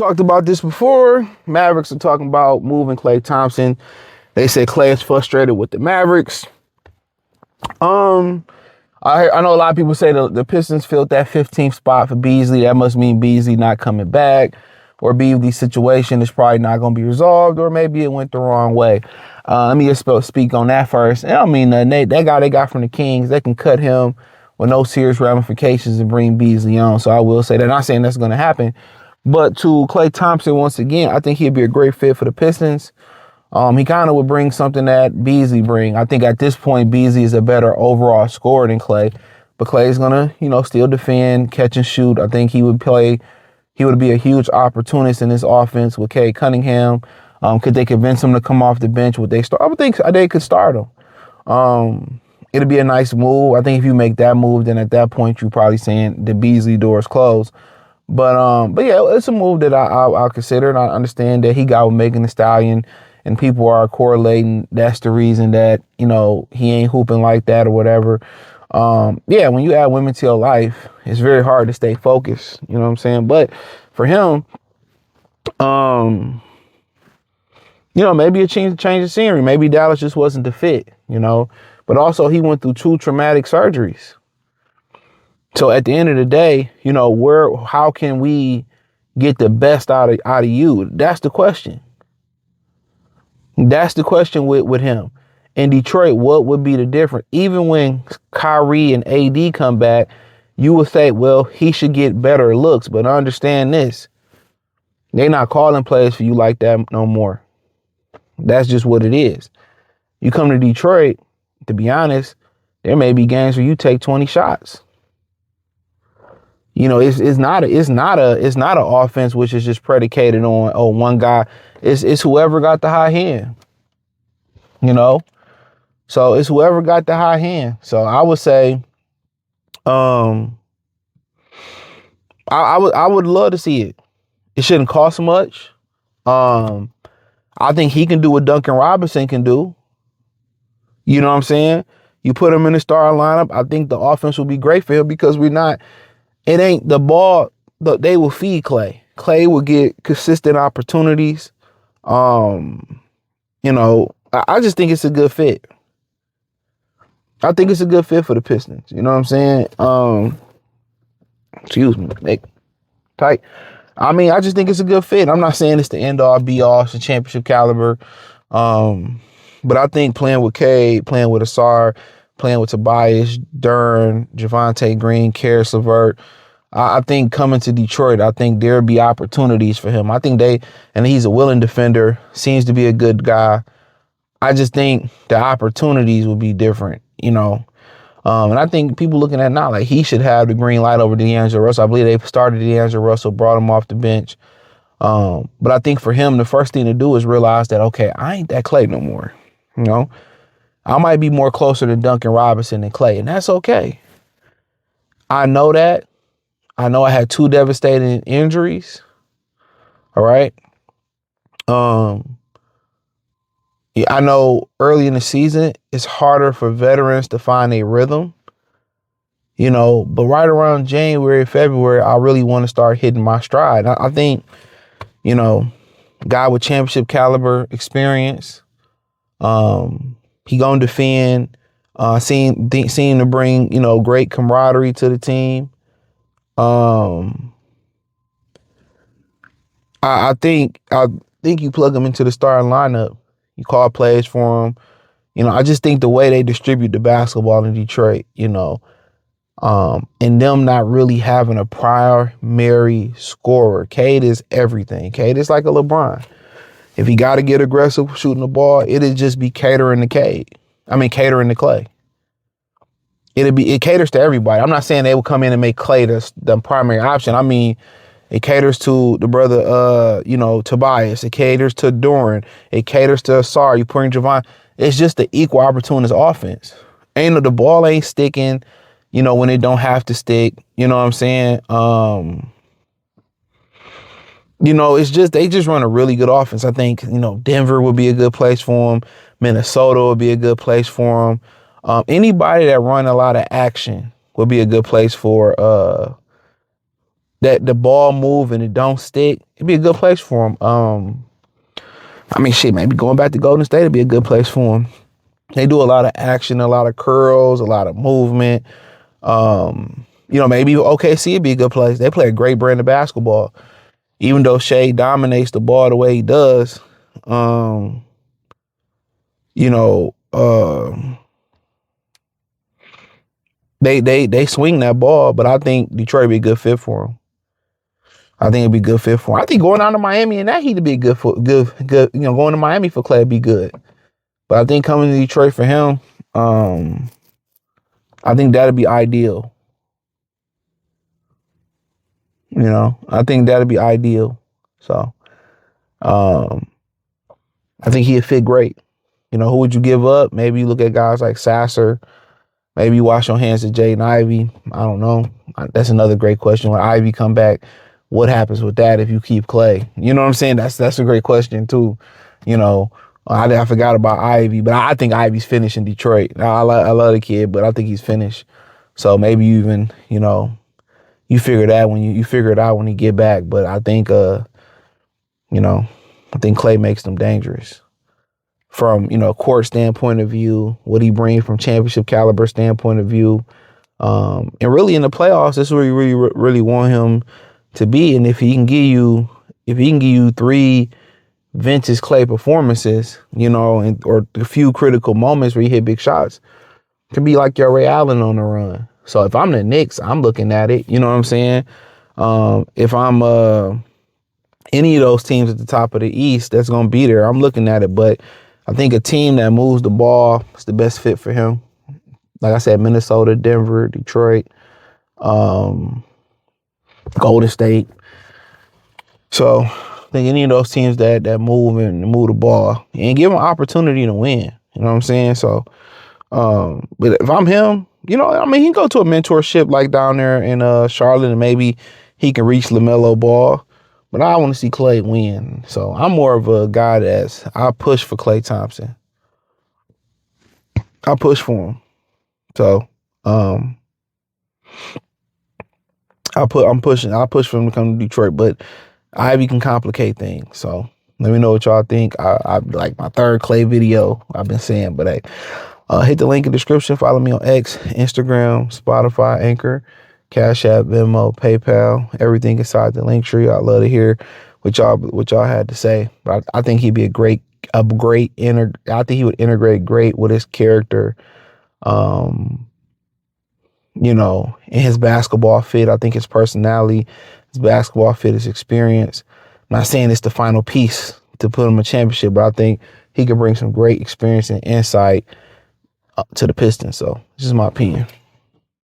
talked about this before. Mavericks are talking about moving Klay Thompson. They say Klay is frustrated with the Mavericks. I know a lot of people say the Pistons filled that 15th spot for Beasley. That must mean Beasley not coming back, or Beasley's situation is probably not going to be resolved, or maybe it went the wrong way. Let me just speak on that first. I mean, that guy they got from the Kings, they can cut him with no serious ramifications and bring Beasley on. So I will say that. Not saying that's going to happen. But to Klay Thompson, once again, I think he'd be a great fit for the Pistons. He kind of would bring something that Beasley bring. I think at this point, Beasley is a better overall scorer than Klay. But Klay's going to, still defend, catch and shoot. I think he would be a huge opportunist in this offense with Cade Cunningham. Could they convince him to come off the bench? Would they start? I would think they could start him. It'd be a nice move. I think if you make that move, then at that point, you're probably saying the Beasley door is closed. But yeah, it's a move that I'll consider, and I understand that he got with Megan Thee Stallion, and people are correlating that's the reason that, he ain't hooping like that or whatever. Yeah, when you add women to your life, it's very hard to stay focused. You know what I'm saying? But for him, maybe a change of scenery. Maybe Dallas just wasn't the fit, But also he went through 2 traumatic surgeries. So at the end of the day, how can we get the best out of you? That's the question. That's the question with him. In Detroit, what would be the difference? Even when Kyrie and AD come back, you would say, well, he should get better looks. But understand this. They're not calling plays for you like that no more. That's just what it is. You come to Detroit, to be honest, there may be games where you take 20 shots. It's not an offense which is just predicated on one guy. It's whoever got the high hand. So it's whoever got the high hand. So I would say, I would love to see it. It shouldn't cost much. I think he can do what Duncan Robinson can do. You know what I'm saying? You put him in the starting lineup. I think the offense will be great for him because it ain't the ball. They will feed Klay. Klay will get consistent opportunities. I just think it's a good fit. I think it's a good fit for the Pistons. You know what I'm saying? Excuse me, Nick. Tight. I mean, I just think it's a good fit. I'm not saying it's the end all be all, it's a championship caliber. But I think playing with Cade, playing with Asar, playing with Tobias, Dern, Javonte Green, Karis LeVert, I think coming to Detroit, I think there'll be opportunities for him. I think and he's a willing defender, seems to be a good guy. I just think the opportunities will be different, And I think people looking at now, like he should have the green light over D'Angelo Russell. I believe they started D'Angelo Russell, brought him off the bench. But I think for him, the first thing to do is realize that, okay, I ain't that Klay no more. I might be more closer to Duncan Robinson than Klay, and that's okay. I know that. I know I had 2 devastating injuries. All right. Yeah, I know early in the season, it's harder for veterans to find a rhythm, but right around January, February, I really want to start hitting my stride. I think, guy with championship caliber experience, he gonna defend, seem to bring, great camaraderie to the team. I think you plug him into the starting lineup. You call plays for him. I just think the way they distribute the basketball in Detroit, and them not really having a primary scorer. Cade is everything. Cade is like a LeBron. If he got to get aggressive shooting the ball, it'd just be catering to Cade. Catering to Klay. It caters to everybody. I'm not saying they will come in and make Klay the primary option. It caters to the brother, Tobias. It caters to Doran. It caters to Asar. You putting Javon. It's just the equal opportunist offense. The ball ain't sticking, when it don't have to stick. You know what I'm saying? It's just they just run a really good offense. I think, Denver would be a good place for them. Minnesota would be a good place for them. Anybody that run a lot of action would be a good place for that the ball move and it don't stick, it'd be a good place for him. I mean, shit, maybe going back to Golden State would be a good place for him. They do a lot of action, a lot of curls, a lot of movement. Maybe OKC would be a good place. They play a great brand of basketball. Even though Shea dominates the ball the way he does, they swing that ball, but I think Detroit would be a good fit for him. I think it'd be a good fit for him. I think going down to Miami and that he'd be a good, going to Miami for Klay would be good. But I think coming to Detroit for him, I think that'd be ideal. I think that'd be ideal. So, I think he'd fit great. Who would you give up? Maybe you look at guys like Sasser. Maybe you wash your hands of Jaden Ivey. I don't know. That's another great question. When Ivey come back, what happens with that if you keep Klay? You know what I'm saying? That's a great question too. I forgot about Ivey, but I think Ivey's finished in Detroit. I love the kid, but I think he's finished. So maybe you even, you figure that when you figure it out when he get back. But I think, I think Klay makes them dangerous from, court standpoint of view, what he brings from championship caliber standpoint of view. And really in the playoffs, this is where you really want him to be. And if he can give you 3 vintage Klay performances, or a few critical moments where he hit big shots, it can be like your Ray Allen on the run. So if I'm the Knicks, I'm looking at it. You know what I'm saying? If I'm any of those teams at the top of the East that's going to be there, I'm looking at it. But I think a team that moves the ball is the best fit for him. Like I said, Minnesota, Denver, Detroit, Golden State. So I think any of those teams that move and move the ball and give him an opportunity to win. You know what I'm saying? So, but if I'm him, he can go to a mentorship like down there in Charlotte, and maybe he can reach LaMelo Ball. But I want to see Klay win. So I'm more of a guy I push for Klay Thompson. I push for him. So I push for him to come to Detroit, but Ivy can complicate things. So let me know what y'all think. I like my third Klay video I've been saying, but hey, hit the link in the description. Follow me on X, Instagram, Spotify, Anchor, Cash App, Venmo, PayPal, everything inside the link tree. I'd love to hear what y'all had to say. But I think he'd be I think he would integrate great with his character. In his basketball fit. I think his personality, his basketball fit, his experience. I'm not saying it's the final piece to put him in a championship, but I think he could bring some great experience and insight to the Pistons. So this is my opinion.